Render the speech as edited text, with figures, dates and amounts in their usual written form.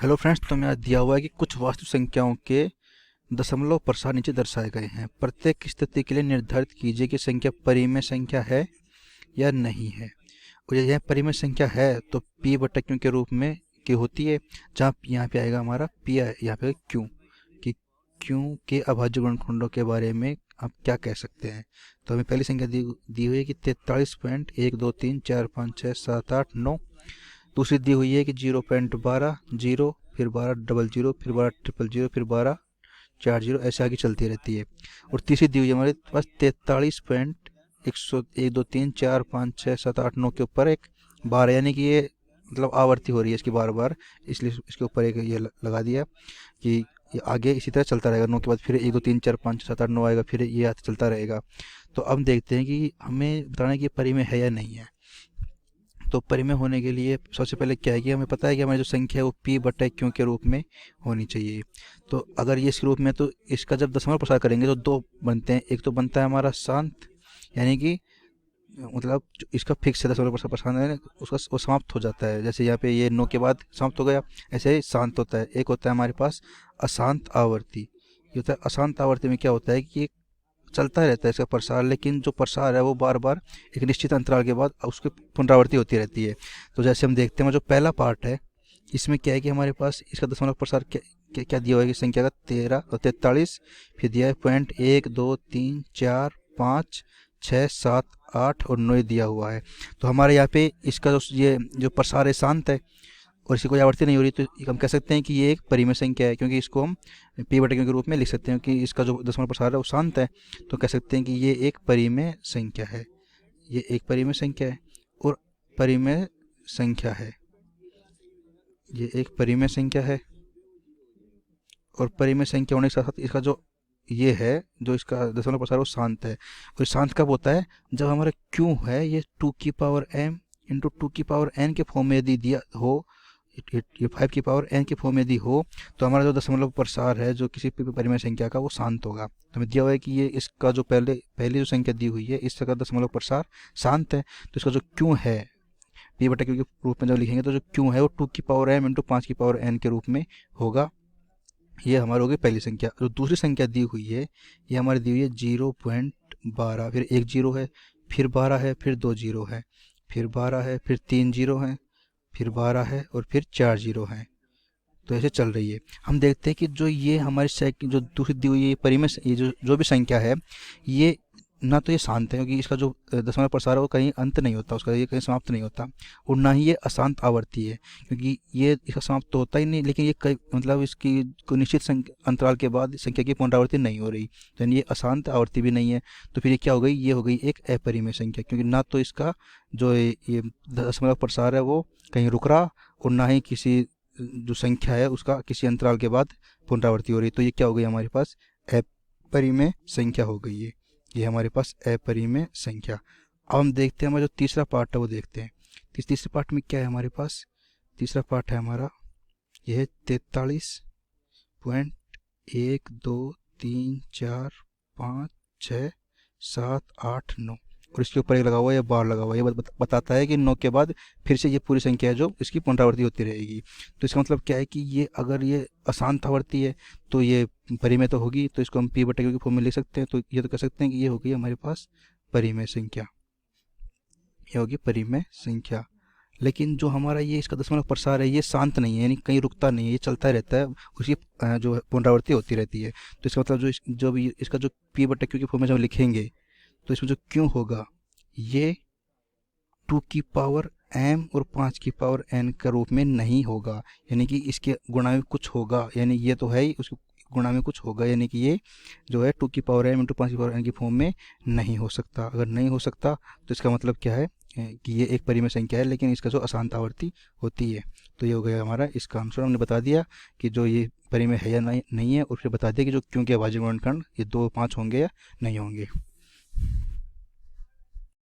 Hello friends, तो यहाँ दिया हुआ है कि कुछ वास्तविक संख्याओं के दशमलव प्रसार नीचे दर्शाए गए हैं। प्रत्येक स्थिति के लिए निर्धारित कीजिए कि संख्या परिमेय संख्या है या नहीं है। और यह परिमेय संख्या है तो p बटा क्यू के रूप में की होती है, जहाँ यहाँ पे आएगा हमारा p, यहाँ पे क्यू, कि क्यू के अभाज्य गुणनखंडों के बारे में आप क्या कह सकते हैं। तो हमें पहली संख्या दी हुई है कि 43.123456789। दूसरी दी हुई है कि 0.12, 0, फिर 1200, फिर 1200, फिर 1240, ऐसे आगे चलती रहती है। और तीसरी दी हुई है हमारे पास 43.123456789 के ऊपर एक 12, यानी कि ये मतलब आवर्ती हो रही है इसकी बार बार, इसलिए इसके ऊपर एक ये लगा दिया कि ये आगे इसी तरह चलता रहेगा। 9 के बाद फिर 1 2 3 4 5 7 8 9 आएगा, फिर ये चलता रहेगा। तो अब देखते हैं कि हमें बताना है कि परिमेय है या नहीं है। तो परिमेय होने के लिए सबसे पहले क्या है कि हमें पता है कि हमारी जो संख्या है वो p बटा क्यू के रूप में होनी चाहिए। तो अगर ये इस रूप में, तो इसका जब दशमलव प्रसार करेंगे तो दो बनते हैं। एक तो बनता है हमारा शांत, यानी कि मतलब जो इसका फिक्स है दशमलव प्रसार है उसका वो समाप्त हो जाता है। जैसे यहाँ पे ये 9 के बाद समाप्त हो गया, ऐसे ही शांत होता है। एक होता है हमारे पास अशांत आवर्ती। ये होता है अशांत आवर्ती में क्या होता है कि चलता रहता है इसका प्रसार, लेकिन जो प्रसार है वो बार बार एक निश्चित अंतराल के बाद उसकी पुनरावृत्ति होती रहती है। तो जैसे हम देखते हैं जो पहला पार्ट है, इसमें क्या है कि हमारे पास इसका दशमलव प्रसार क्या दिया हुआ है कि संख्या का 13 और 43, फिर दिया है 0.1 2 3 4 5 6 7 8 और 9 दिया हुआ है। तो हमारे यहाँ पे इसका जो प्रसार है शांत है और इसकी कोई आवर्ती नहीं हो रही, तो हम कह सकते हैं कि ये एक परिमेय संख्या है, क्योंकि इसको हम p बटा क्यू के रूप में लिख सकते हैं कि इसका जो दशमलव प्रसार है वो शांत है। तो कह सकते हैं कि ये एक परिमेय संख्या है, ये एक परिमेय संख्या है और परिमेय संख्या है, ये एक परिमेय संख्या है। और परिमेय संख्या होने के साथ साथ इसका जो ये है, जो इसका दशमलव प्रसार वो शांत है। और शांत कब होता है? जब हमारा क्यू है ये 2 की पावर m इंटू 2 की पावर n के फॉर्म में यदि दिया हो, ये 5 की पावर n के फॉर्म में यदि हो, तो हमारा जो दशमलव प्रसार है जो किसी भी परिमेय संख्या का वो शांत होगा। तो हमें दिया हुआ है कि ये इसका जो पहली जो संख्या दी हुई है इसका दशमलव प्रसार शांत है। तो इसका जो क्यू है p बटा क्यू के रूप में जब लिखेंगे तो जो क्यू है वो 2 की पावर m इंटू 5 की पावर n के रूप में होगा। ये हमारी हो गई पहली संख्या। जो दूसरी संख्या दी हुई है ये हमारी दी हुई है 0.12, फिर एक जीरो है, फिर 12 है, फिर 2 जीरो है, फिर 12 है, फिर 3 जीरो है, फिर 12 है और फिर 4 जीरो है। तो ऐसे चल रही है। हम देखते हैं कि जो ये हमारी जो दूसरी दी हुई है परिमेय, ये जो भी संख्या है ये ना तो ये शांत है, क्योंकि इसका जो दशमलव प्रसार है वो कहीं अंत नहीं होता उसका, ये कहीं समाप्त नहीं होता। और ना ही ये अशांत आवर्ती है, क्योंकि ये इसका समाप्त तो होता ही नहीं, लेकिन ये कई मतलब इसकी कोई निश्चित अंतराल के बाद संख्या की पुनरावृत्ति नहीं हो रही, तो यानी ये अशांत आवर्ती भी नहीं है। तो फिर ये क्या हो गई? ये हो गई एक अपरिमेय संख्या, क्योंकि ना तो इसका जो ये दशमलव प्रसार है वो कहीं रुक रहा और ना ही किसी जो संख्या है उसका किसी अंतराल के बाद पुनरावृत्ति हो रही। तो ये क्या हो गई? हमारे पास अपरिमेय संख्या हो गई है। ये हमारे पास अपरिमेय संख्या। अब हम देखते हैं हमारा जो तीसरा पार्ट है वो देखते हैं। तीसरे पार्ट में क्या है हमारे पास? तीसरा पार्ट है हमारा यह है 43.1 2 3 4 5 6 7 8 9 और इसके ऊपर एक लगा हुआ है, बार लगा हुआ है। ये बताता है कि 9 के बाद फिर से ये पूरी संख्या है जो इसकी पुनरावृत्ति होती रहेगी। तो इसका मतलब क्या है कि ये अगर ये अशांत आवर्ती है तो ये परिमेय तो होगी, तो इसको हम p बटा क्यू के फॉर्म में लिख सकते हैं। तो ये तो कह सकते हैं कि ये होगी हमारे पास परिमेय संख्या, ये होगी परिमेय संख्या। लेकिन जो हमारा ये इसका दशमलव प्रसार है ये शांत नहीं है, यानी कहीं रुकता नहीं है, ये चलता रहता है, उसकी जो पुनरावृत्ति होती रहती है। तो इसका मतलब जो भी इसका जो p बटा क्यू की फॉर्म में जब लिखेंगे तो इसमें जो क्यू होगा ये 2 की पावर m और 5 की पावर n के रूप में नहीं होगा, यानी कि इसके गुणा में कुछ होगा, यानी ये तो है ही, उसके गुणा में कुछ होगा, यानी कि ये जो है 2 की पावर m इंटू 5 की पावर n की फॉर्म में नहीं हो सकता। अगर नहीं हो सकता तो इसका मतलब क्या है कि ये एक परिमेय संख्या है, लेकिन इसका जो अशांत आवर्ती होती है। तो ये हो गया हमारा इसका आंसर। हमने बता दिया कि जो ये परिमेय है या नहीं है, और फिर बता दिया कि जो क्यों के अभाज्य गुणनखंड ये 2 5 होंगे या नहीं होंगे।